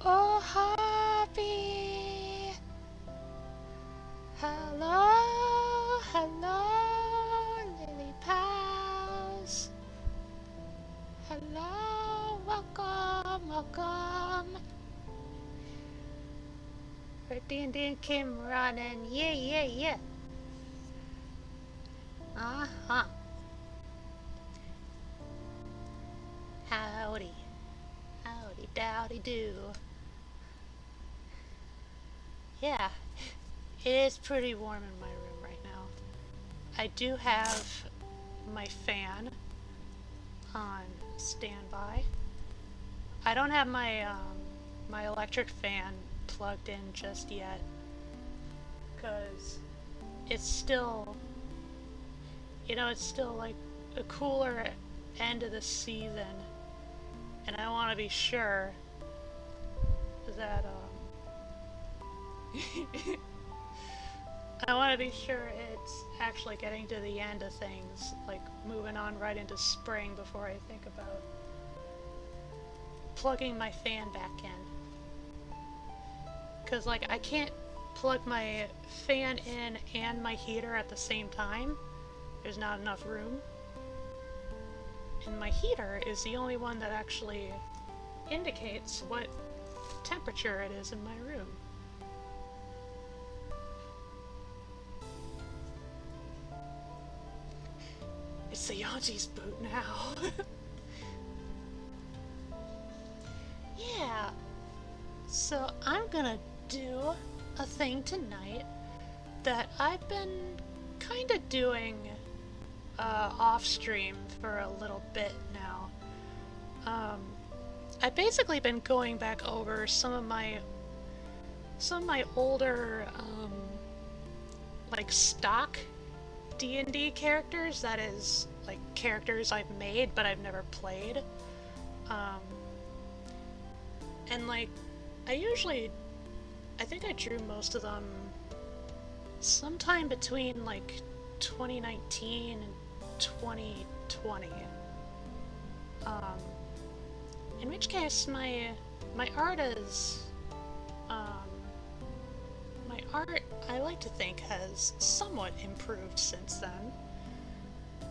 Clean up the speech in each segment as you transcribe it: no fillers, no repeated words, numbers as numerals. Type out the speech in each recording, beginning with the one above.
Oh, Harvey! Hello, hello, Lily Pals. Hello, welcome, welcome. Our D&D came running, yeah, yeah, yeah. Uh-huh. Howdy. Howdy, dowdy do. Yeah, it is pretty warm in my room right now. I do have my fan on standby. I don't have my electric fan plugged in just yet because it's still, it's still like a cooler end of the season, and I want to be sure that I want to be sure it's actually getting to the end of things, like moving on right into spring before I think about plugging my fan back in. Because, like, I can't plug my fan in and my heater at the same time. There's not enough room. And my heater is the only one that actually indicates what temperature it is in my room. It's the Auntie's boot now. Yeah, so I'm gonna do a thing tonight that I've been kind of doing off stream for a little bit now. I've basically been going back over some of my older like stock D&D characters, that is like characters I've made but I've never played. Um, and like I think I drew most of them sometime between like 2019 and 2020. Um, in which case my art is my art, I like to think, has somewhat improved since then.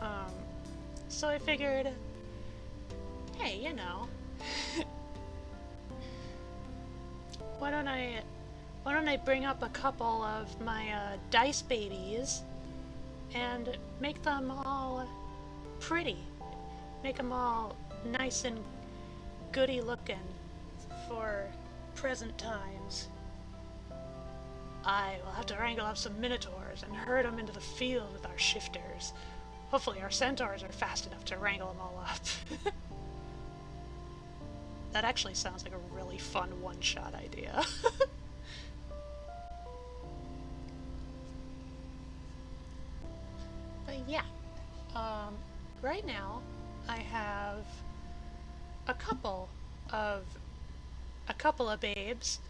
Um, so I figured, hey, why don't I bring up a couple of my dice babies and make them all pretty, make them all nice and goody looking for present times. I will have to wrangle up some minotaurs and herd them into the field with our shifters. Hopefully our centaurs are fast enough to wrangle them all up. That actually sounds like a really fun one-shot idea. But yeah, um, right now I have a couple of babes.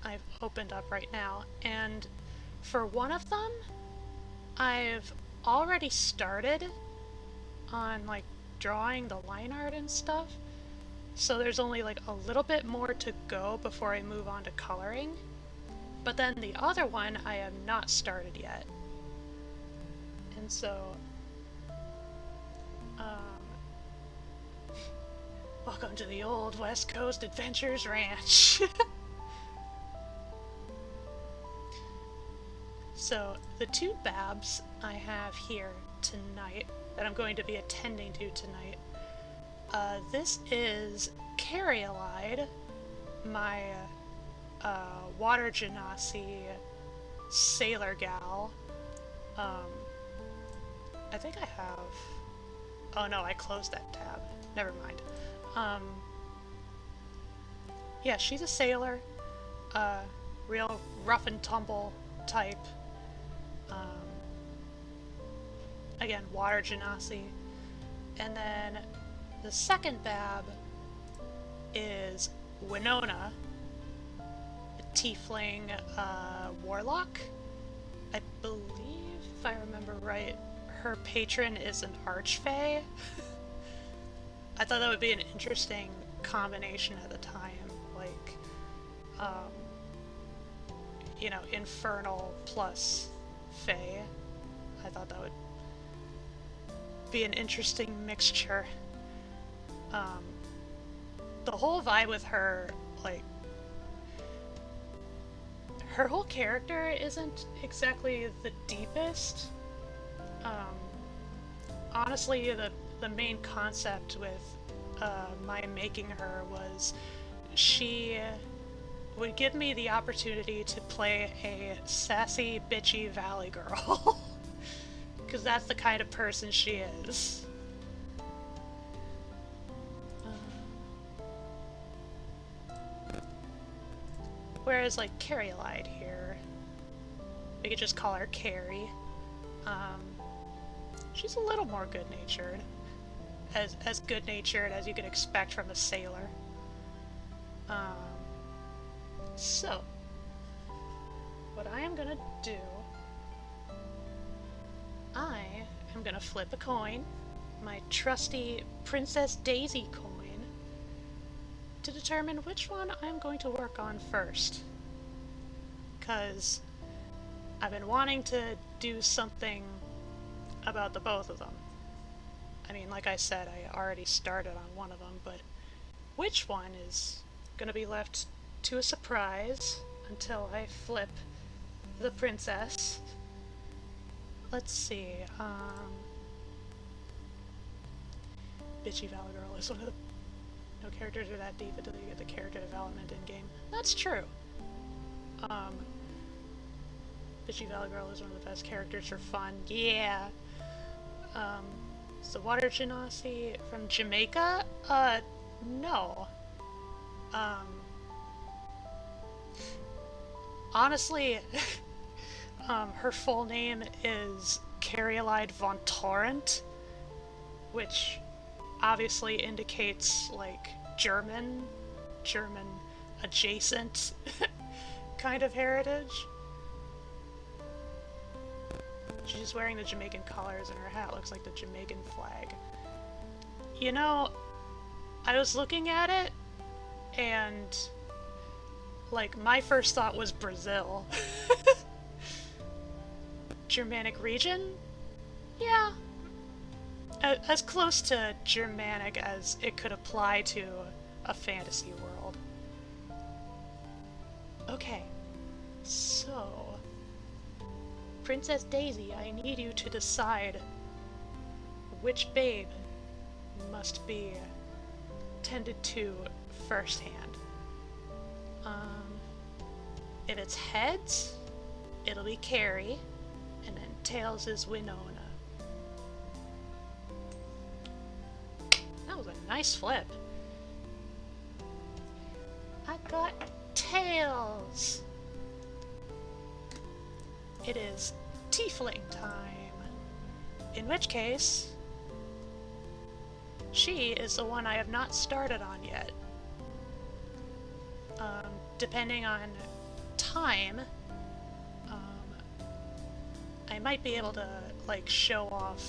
I've opened up right now, and for one of them, I've already started on like drawing the line art and stuff. So there's only like a little bit more to go before I move on to coloring. But then the other one I have not started yet. And so, welcome to the old West Coast Adventures Ranch. So the two babs I have here tonight that I'm going to be attending to tonight. This is Carriolide, my water genasi sailor gal. I think I have... Oh no, I closed that tab. Never mind. Yeah, she's a sailor. Real rough and tumble type. Again, water genasi. And then the second bab is Winona, a tiefling warlock. I believe, if I remember right, her patron is an archfey. I thought that would be an interesting combination at the time, like, you know, Infernal plus Fae. I thought that would be an interesting mixture. The whole vibe with her, like, her whole character isn't exactly the deepest. Honestly, the main concept with my making her was she would give me the opportunity to play a sassy, bitchy valley girl. Because that's the kind of person she is. Whereas, like, Carrie lied here. We could just call her Carrie. She's a little more good-natured. As good-natured as you could expect from a sailor. So, what I am gonna do... I am gonna flip a coin, my trusty Princess Daisy coin, to determine which one I'm going to work on first. Because I've been wanting to do something about the both of them. I mean, like I said, I already started on one of them, but which one is gonna be left to a surprise until I flip the princess. Let's see, Bitchy Valley Girl is one of the... No characters are that deep until you get the character development in-game. That's true. Bitchy Valley Girl is one of the best characters for fun. Yeah! So Water Genasi from Jamaica? No. Honestly, her full name is Carrielide von Torrent, which obviously indicates, like, German adjacent kind of heritage. She's wearing the Jamaican colors and her hat looks like the Jamaican flag. You know, I was looking at it and, like, my first thought was Brazil. Germanic region? Yeah. As close to Germanic as it could apply to a fantasy world. Okay, so... Princess Daisy, I need you to decide which babe must be tended to firsthand. If it's heads, it'll be Carrie, and then tails is Winona. That was a nice flip. I got tails! It is tiefling time. In which case, she is the one I have not started on yet. Depending on time, I might be able to, like, show off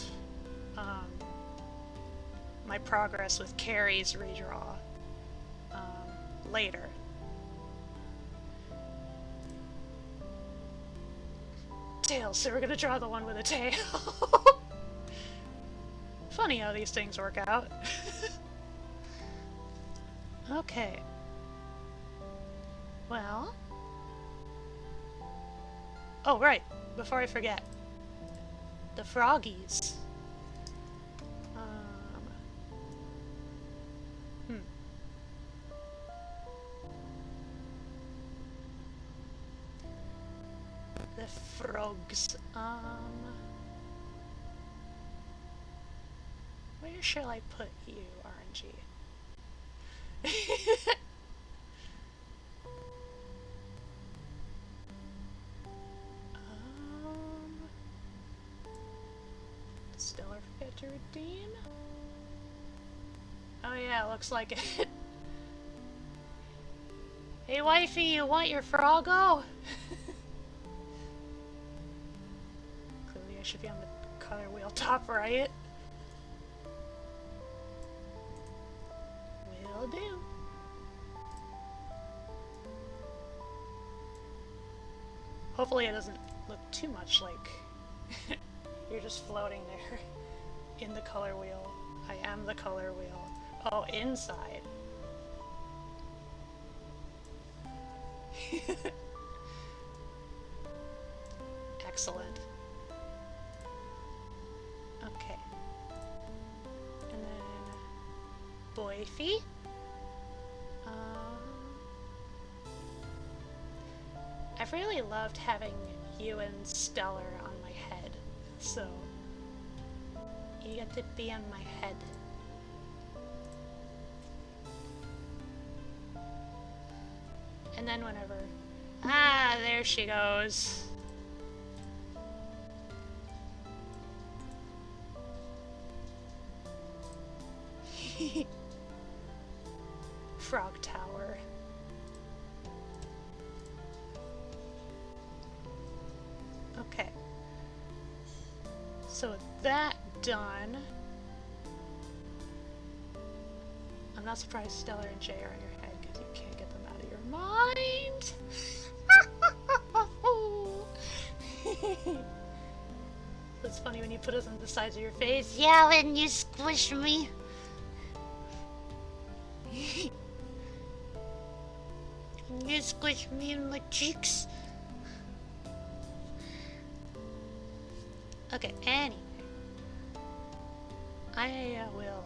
my progress with Carrie's redraw later. Tails, so we're gonna draw the one with a tail. Funny how these things work out. Okay. Well... Oh, right. Before I forget. The Froggies. The frogs. Where shall I put you, RNG? Still I forget to redeem? Oh yeah, looks like it. Hey wifey, you want your Froggo? Clearly I should be on the color wheel top right. Will do. Hopefully it doesn't look too much like you're just floating there in the color wheel. I am the color wheel. Oh, inside. Excellent. Okay. And then Boyfie. I've really loved having you and Stellar on my head, so you get to be on my head. And then whenever... Ah, there she goes. Frog Tower. Okay. So with that done, I'm not surprised Stellar and Jay are in your head because you can't get them out of your mind. It's funny when you put us on the sides of your face. Yeah, when you squish me. You squish me in my cheeks. Okay, anyway. I will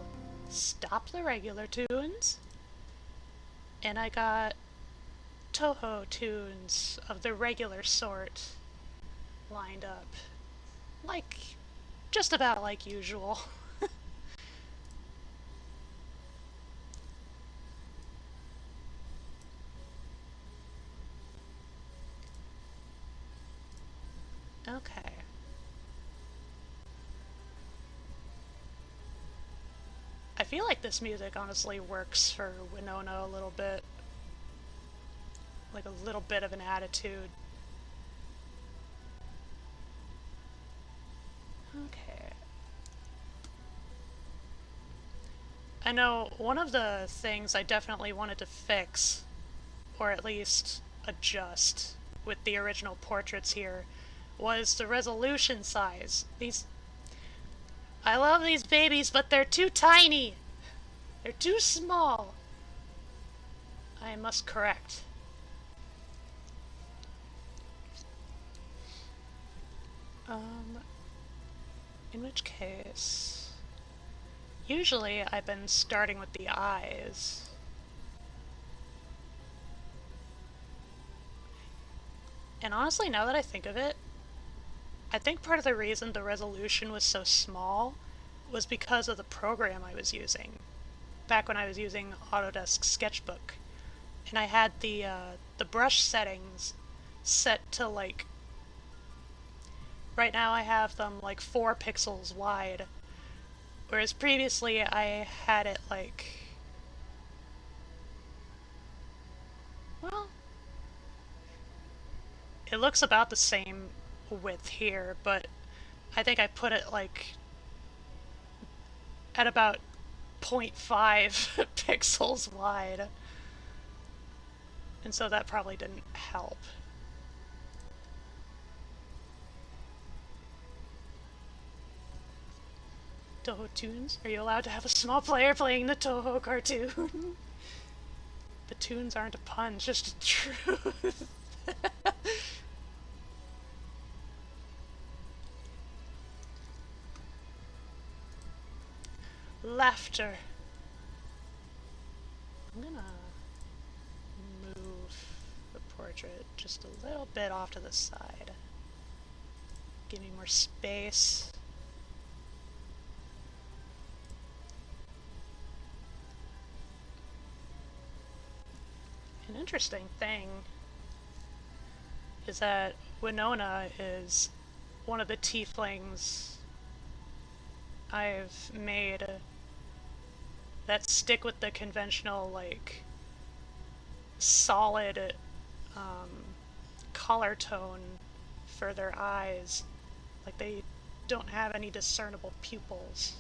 stop the regular tunes. And I got Toho tunes of the regular sort lined up. Like, just about like usual. Okay. I feel like this music honestly works for Winona a little bit. Like a little bit of an attitude. Okay. I know one of the things I definitely wanted to fix, or at least adjust, with the original portraits here, was the resolution size. I love these babies, but they're too tiny. They're too small. I must correct. In which case, usually I've been starting with the eyes. And honestly, now that I think of it, I think part of the reason the resolution was so small was because of the program I was using. Back when I was using Autodesk Sketchbook. And I had the brush settings set to like... Right now I have them like 4 pixels wide. Whereas previously I had it like... Well... It looks about the same width here, but I think I put it like at about 0.5 pixels wide. And so that probably didn't help. Toho tunes? Are you allowed to have a small player playing the Toho cartoon? The tunes aren't a pun, just a truth. Laughter. I'm gonna move the portrait just a little bit off to the side. Give me more space. An interesting thing is that Winona is one of the tieflings I've made that stick with the conventional, like, solid color tone for their eyes. Like, they don't have any discernible pupils.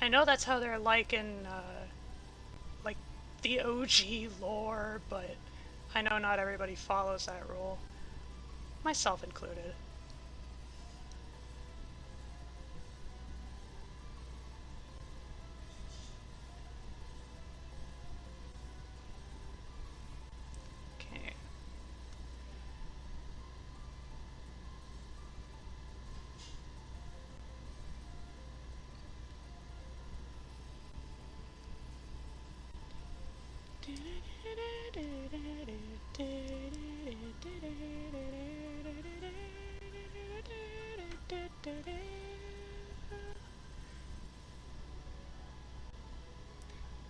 I know that's how they're like in, like, the OG lore, but I know not everybody follows that rule. Myself included. Okay.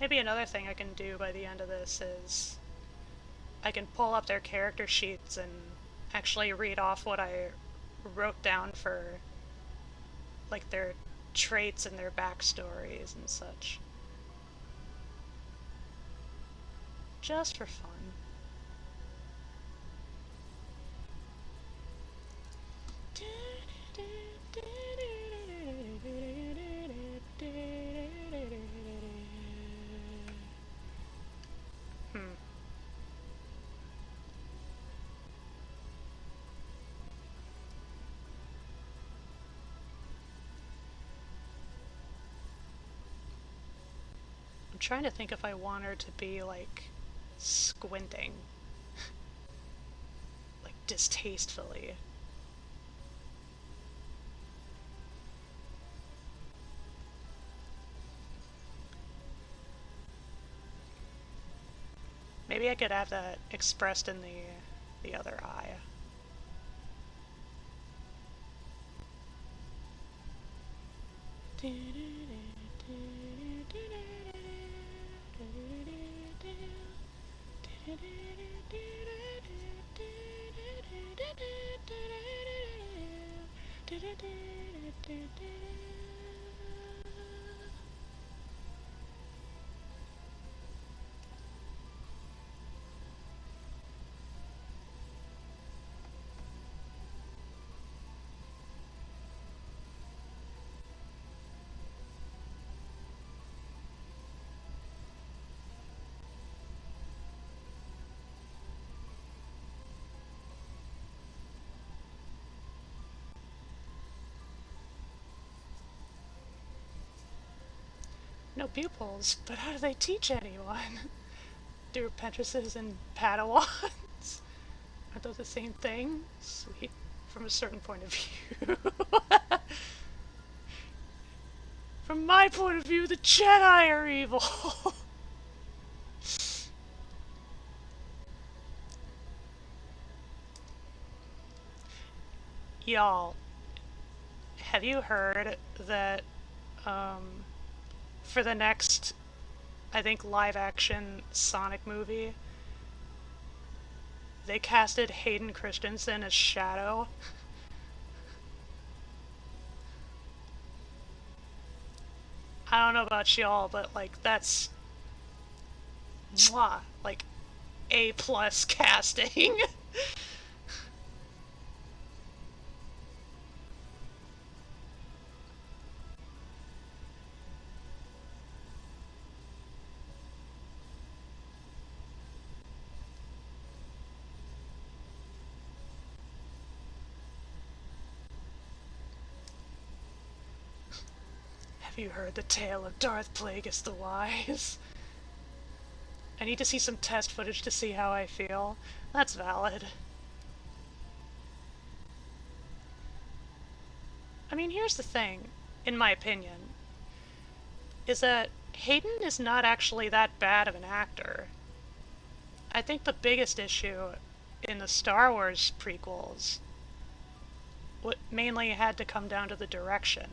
Maybe another thing I can do by the end of this is I can pull up their character sheets and actually read off what I wrote down for, like, their traits and their backstories and such. Just for fun. Hmm. I'm trying to think if I want her to be, like, squinting. Like, distastefully. Maybe I could have that expressed in the other eye. No pupils, but how do they teach anyone? Do apprentices and Padawans? Aren't those the same thing? Sweet. From a certain point of view. From my point of view, the Jedi are evil! Y'all, have you heard that, um, for the next, I think, live action Sonic movie, they casted Hayden Christensen as Shadow? I don't know about y'all, but, like, that's mwah, like, A plus casting. Have you heard the tale of Darth Plagueis the Wise? I need to see some test footage to see how I feel. That's valid. I mean, here's the thing, in my opinion, is that Hayden is not actually that bad of an actor. I think the biggest issue in the Star Wars prequels what mainly had to come down to the direction.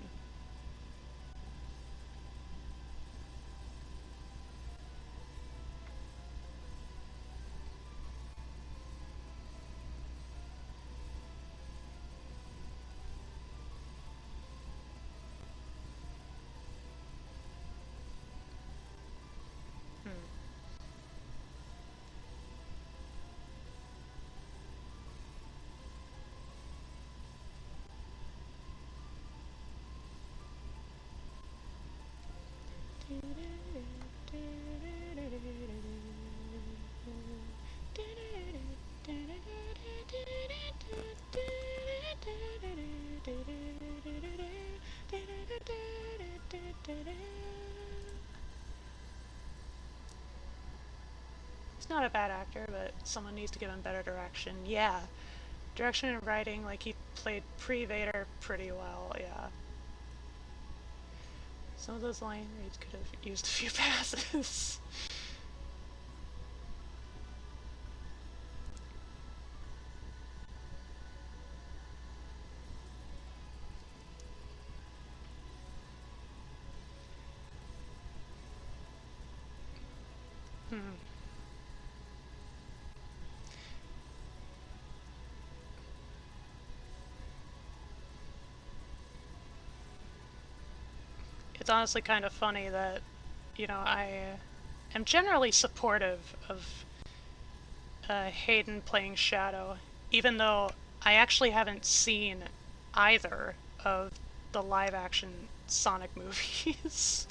Hmm. he's not a bad actor, but someone needs to give him better direction. Yeah, direction and writing, like he played pre-Vader pretty well, yeah. Some of those line reads could have used a few passes. It's honestly kind of funny that, I am generally supportive of Hayden playing Shadow, even though I actually haven't seen either of the live action Sonic movies.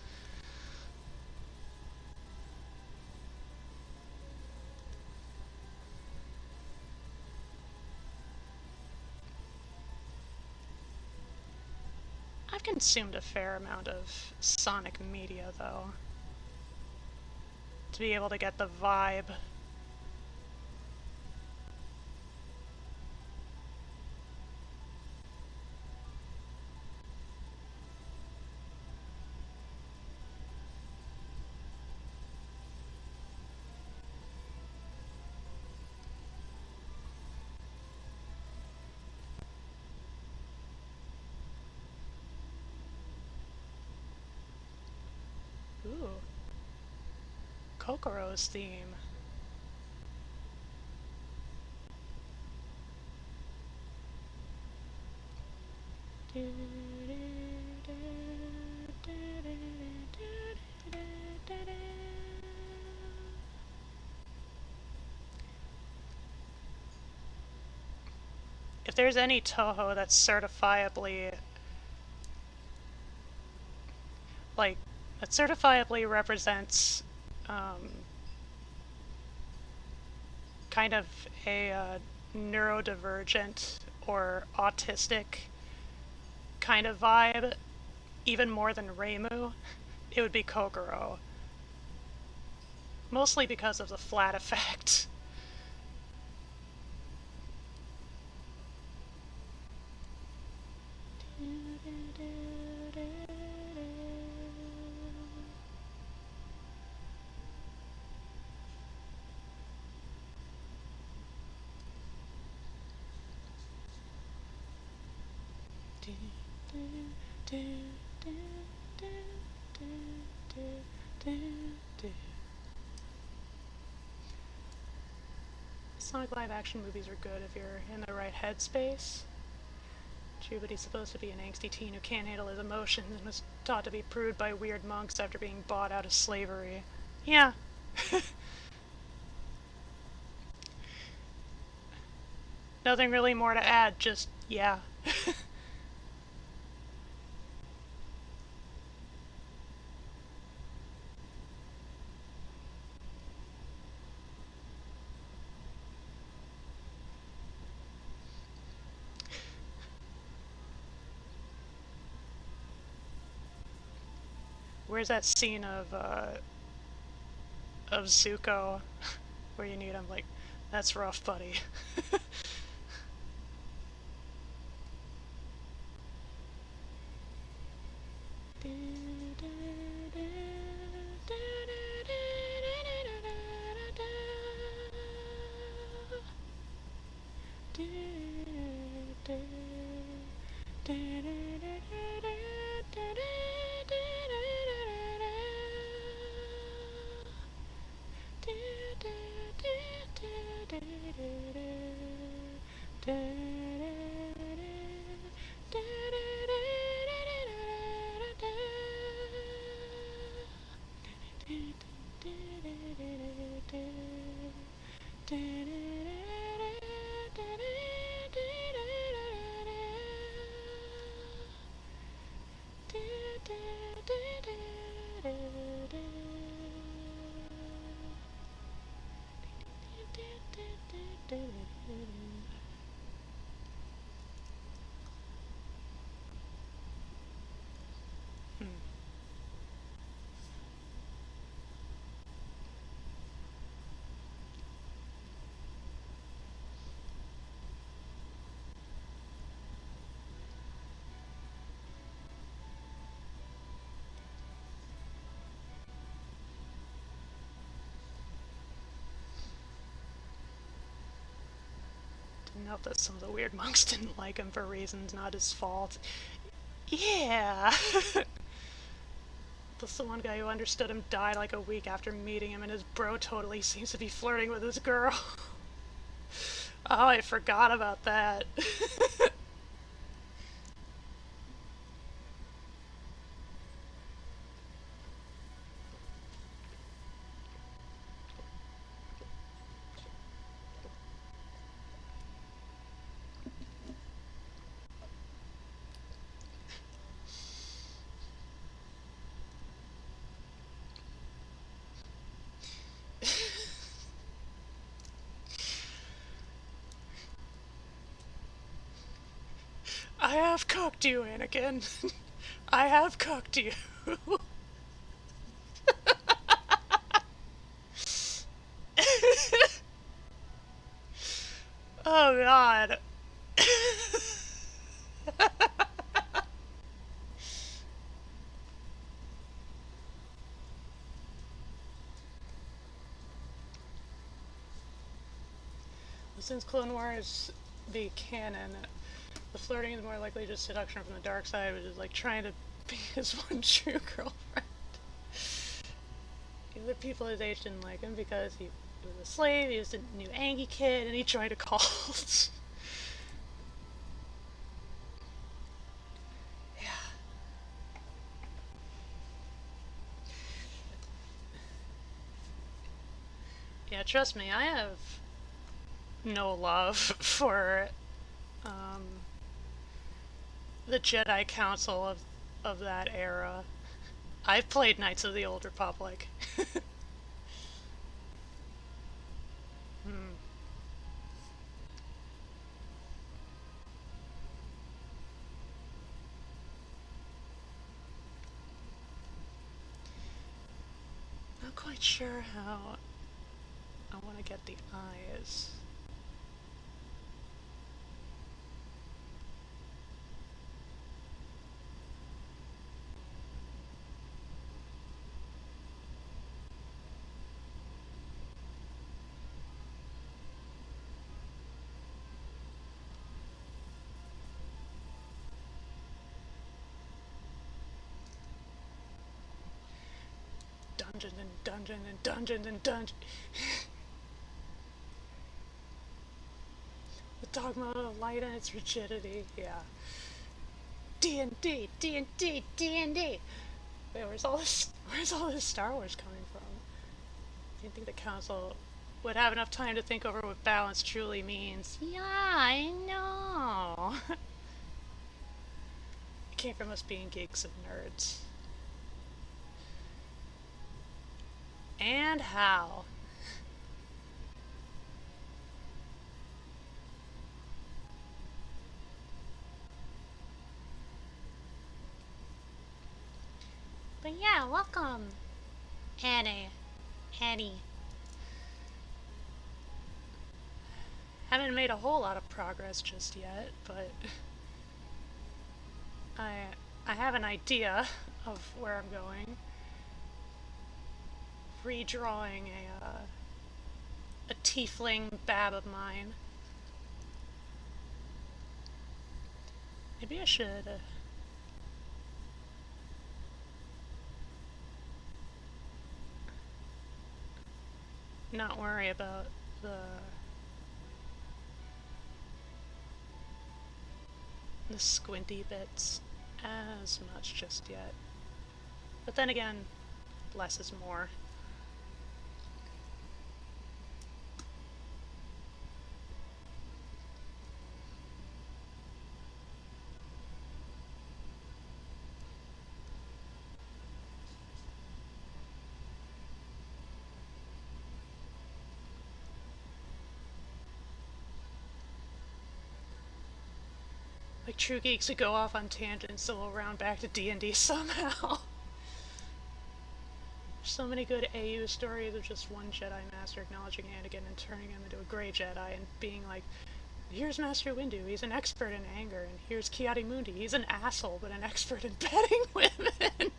I've consumed a fair amount of Sonic media, though, to be able to get the vibe. Ooh. Kokoro's theme. If there's any Toho that's certifiably, like, that certifiably represents kind of a neurodivergent or autistic kind of vibe, even more than Reimu, it would be Kokoro. Mostly because of the flat effect. Sonic live action movies are good if you're in the right headspace. True, but he's supposed to be an angsty teen who can't handle his emotions and was taught to be prude by weird monks after being bought out of slavery. Yeah. Nothing really more to add, just yeah. Where's that scene of Zuko where you need him like, that's rough, buddy. up that some of the weird monks didn't like him for reasons not his fault. Yeah! Plus the one guy who understood him died like a week after meeting him, and his bro totally seems to be flirting with his girl. Oh, I forgot about that. I have cooked you, Anakin. I have cooked you. Oh god. Since Clone Wars the canon, the flirting is more likely just seduction from the dark side, which is like trying to be his one true girlfriend. The people his age didn't like him because he was a slave, he was a new Angie kid, and he joined a cult. Yeah. Yeah, trust me, I have no love for the Jedi Council of that era. I've played Knights of the Old Republic. Hmm. Not quite sure how I want to get the eyes. Dungeons and dungeons and dungeons and dungeons. The dogma of light and its rigidity. Yeah. D&D, D&D, D&D. Wait, where's all this Star Wars coming from? Do you think the council would have enough time to think over what balance truly means? Yeah, I know. It came from us being geeks and nerds. And how? But yeah, welcome, Annie. Haven't made a whole lot of progress just yet, but I I have an idea of where I'm going. Redrawing a tiefling bab of mine. Maybe I should not worry about the squinty bits as much just yet. But then again, less is more. Like true geeks who go off on tangents, so we'll round back to D&D somehow. So many good AU stories of just one Jedi Master acknowledging Anakin and turning him into a Grey Jedi and being like, here's Master Windu, he's an expert in anger, and here's Kiadi Mundi, he's an asshole but an expert in petting women.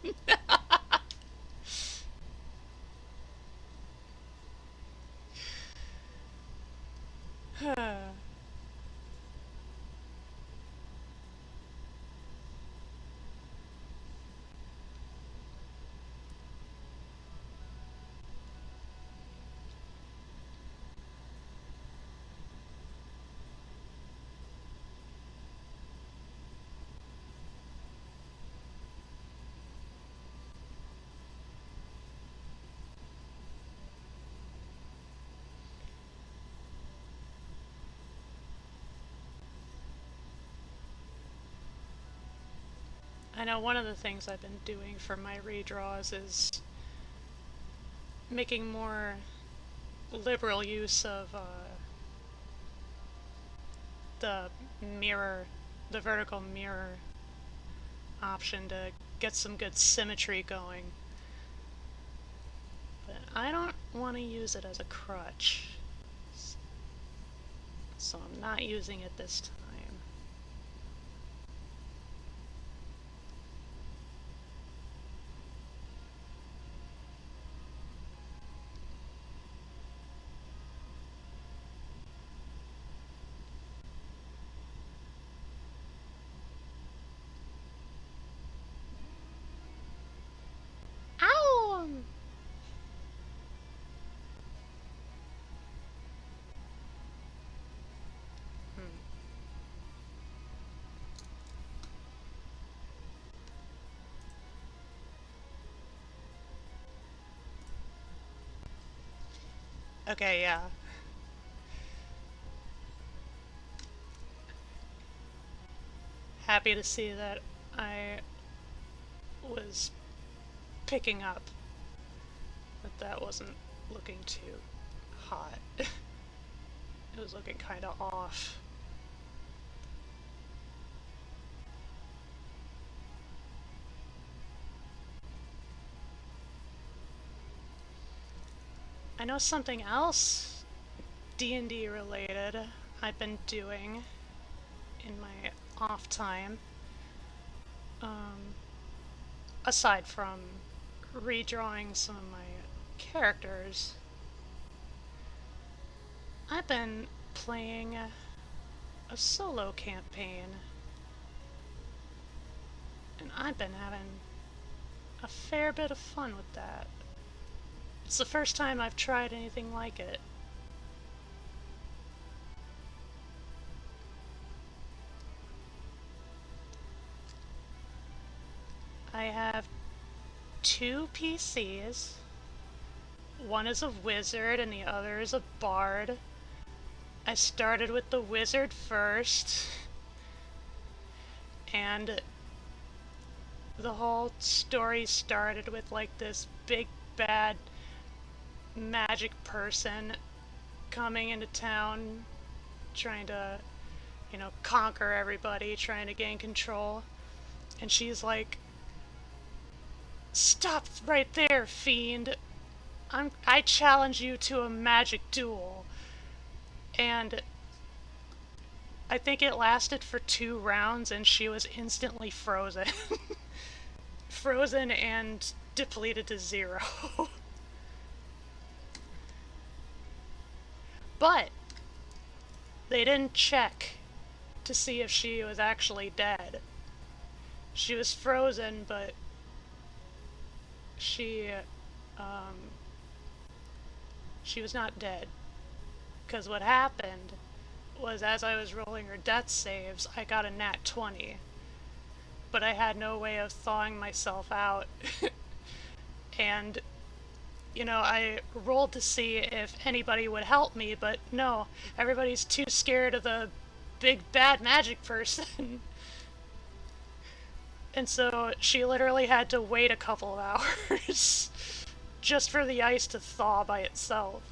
I know one of the things I've been doing for my redraws is making more liberal use of the mirror, the vertical mirror option to get some good symmetry going. But I don't want to use it as a crutch, so I'm not using it this time. Ow! Okay, yeah. Happy to see that I was picking up that wasn't looking too hot. It was looking kind of off. I know something else D&D related I've been doing in my off time, aside from redrawing some of my characters. I've been playing a solo campaign, and I've been having a fair bit of fun with that. It's the first time I've tried anything like it. I have two PCs. One is a wizard and the other is a bard. I started with the wizard first, and the whole story started with like this big bad magic person coming into town trying to, conquer everybody, trying to gain control. And she's like, "Stop right there, fiend. I challenge you to a magic duel." And I think it lasted for 2 rounds and she was instantly frozen. Frozen and depleted to 0. But they didn't check to see if she was actually dead. She was frozen, but she was not dead. Because what happened was, as I was rolling her death saves, I got a nat 20. But I had no way of thawing myself out. And, I rolled to see if anybody would help me, but no, everybody's too scared of the big bad magic person. And so she literally had to wait a couple of hours just for the ice to thaw by itself.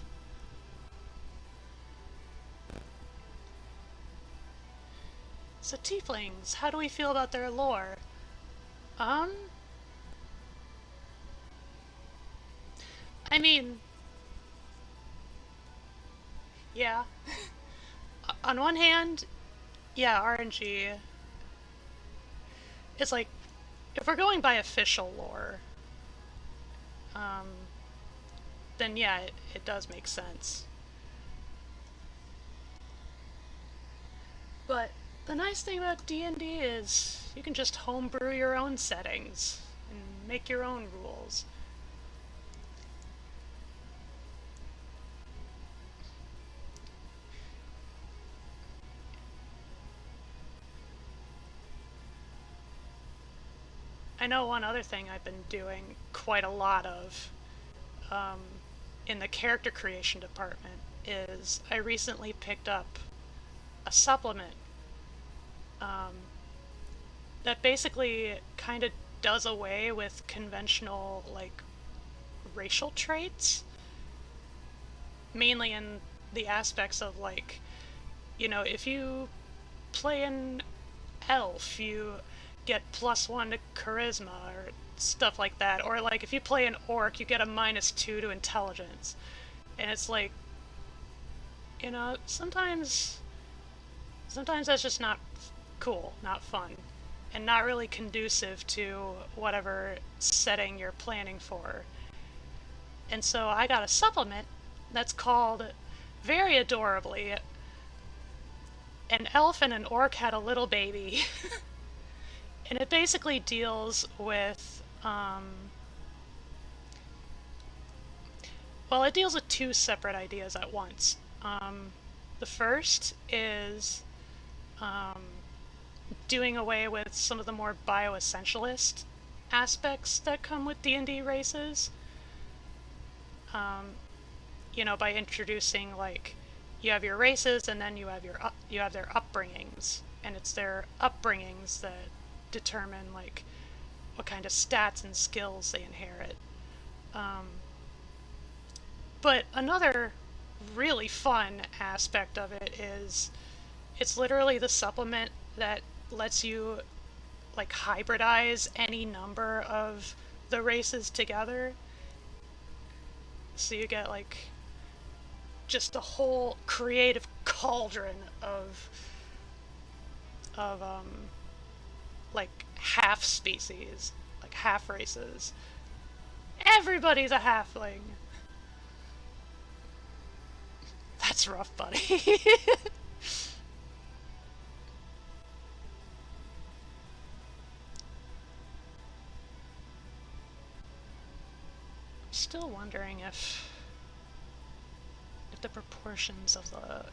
So tieflings, how do we feel about their lore? Um, I mean, yeah. On one hand, yeah, RNG. It's like, if we're going by official lore, um, then yeah, it does make sense. But the nice thing about D&D is you can just homebrew your own settings and make your own rules. I know one other thing I've been doing quite a lot of um, in the character creation department is I recently picked up a supplement that basically kind of does away with conventional, like, racial traits, mainly in the aspects of, like, if you play an elf, you get +1 to charisma or stuff like that. Or, like, if you play an orc, you get a -2 to intelligence. And it's like, sometimes that's just not cool, not fun, and not really conducive to whatever setting you're planning for. And so I got a supplement that's called, very adorably, An Elf and an Orc Had a Little Baby. And it basically deals with, well, it deals with two separate ideas at once. The first is doing away with some of the more bioessentialist aspects that come with D&D races. By introducing, like, you have your races and then you have their upbringings, and it's their upbringings that determine, like, what kind of stats and skills they inherit. But another really fun aspect of it is it's literally the supplement that lets you, like, hybridize any number of the races together. So you get, like, just a whole creative cauldron of like, half species, like half races. Everybody's a halfling. That's rough, buddy. Still wondering if the proportions of the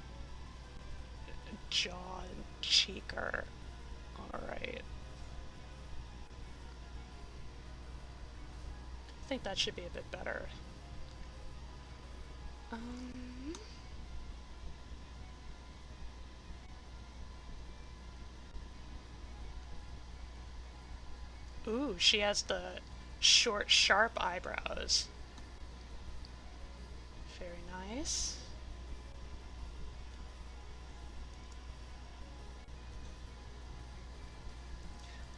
jaw and cheek are alright. I think that should be a bit better. Ooh, she has the short, sharp eyebrows. Very nice.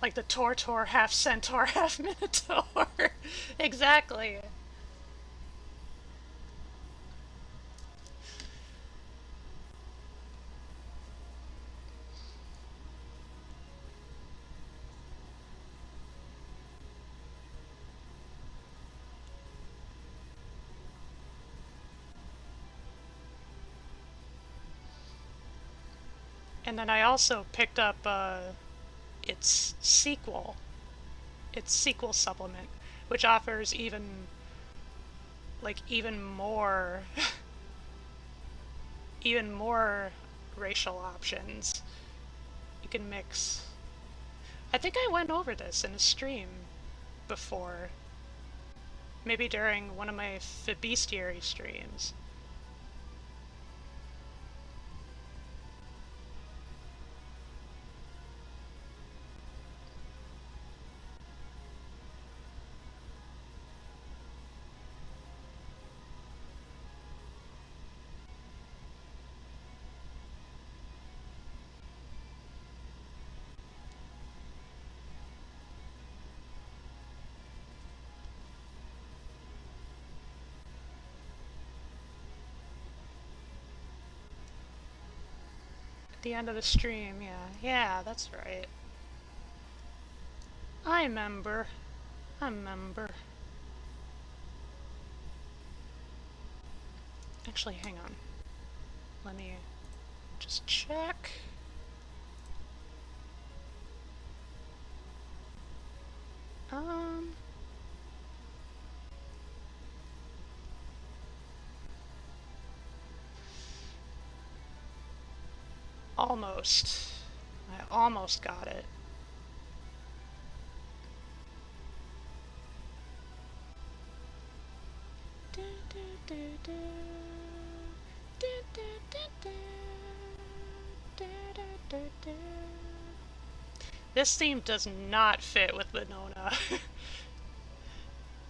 Like the Tortor, half centaur, half minotaur. Exactly. And then I also picked up its sequel, its sequel supplement, which offers even more, even more racial options. You can mix. I think I went over this in a stream before, maybe during one of my Bestiary streams. At the end of the stream, yeah. Yeah, that's right. I remember. I remember. Actually, hang on. Let me just check. Almost. I almost got it. This theme does not fit with Winona.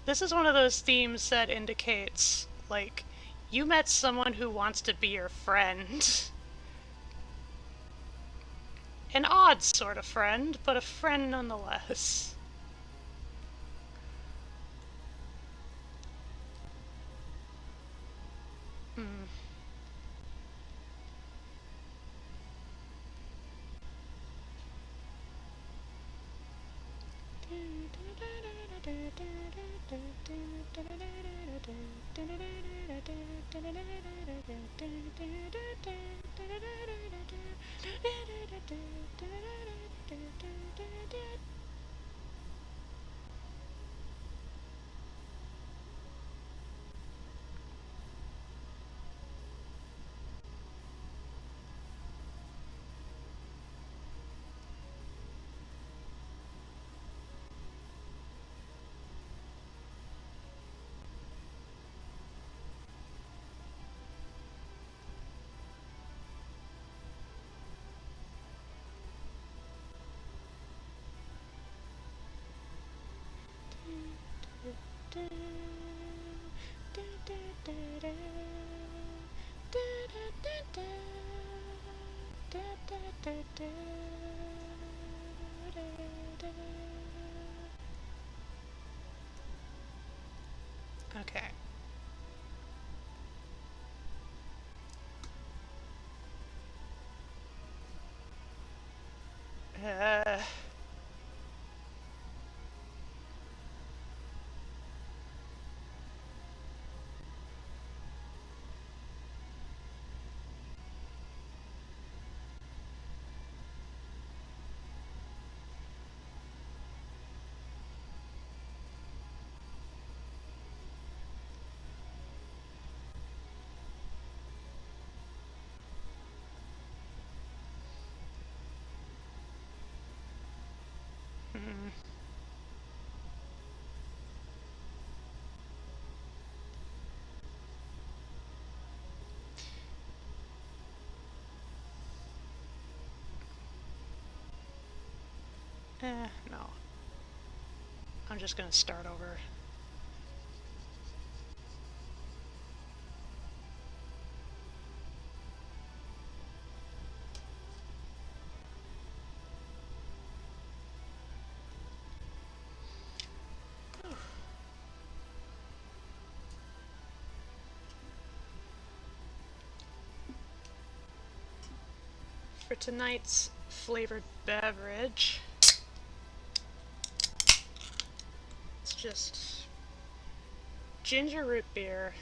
This is one of those themes that indicates, like, you met someone who wants to be your friend. An odd sort of friend, but a friend nonetheless. Okay. Uh... no. I'm just gonna start over. For tonight's flavored beverage, it's just ginger root beer,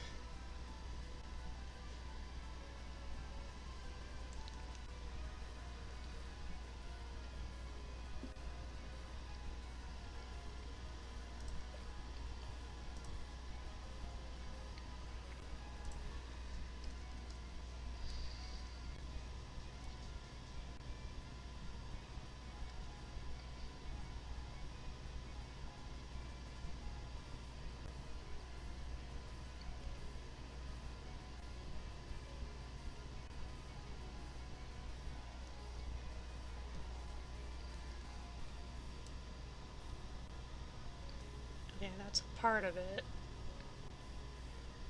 yeah, that's a part of it.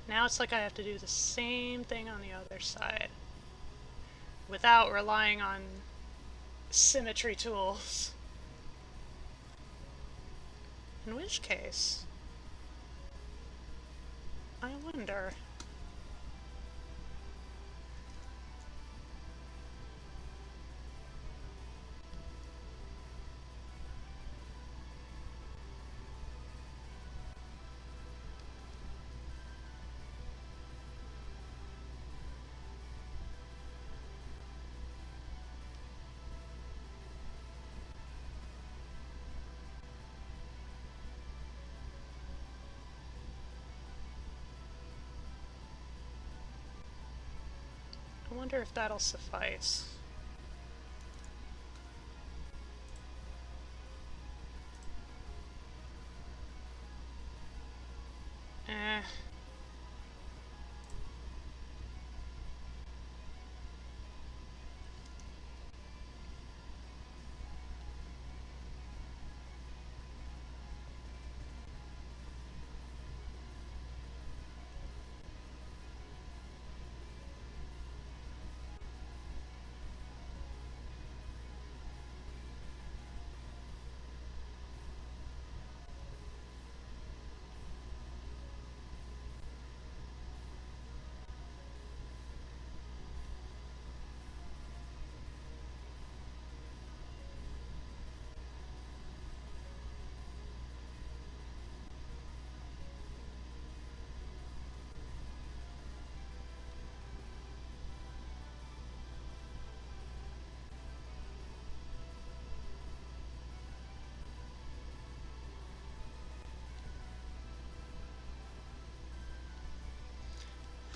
Now it's like I have to do the same thing on the other side without relying on symmetry tools. In which case, I wonder. I wonder if that'll suffice. Eh.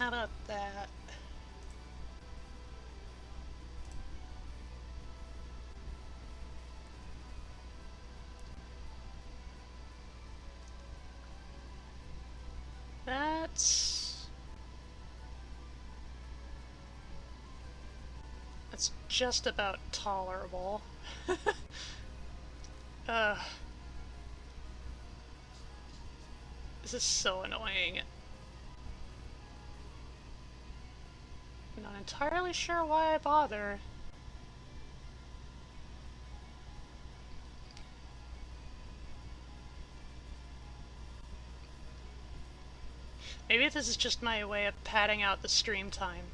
that up that. That's just about tolerable. Ugh. This is so annoying. I'm not entirely sure why I bother. Maybe this is just my way of padding out the stream time.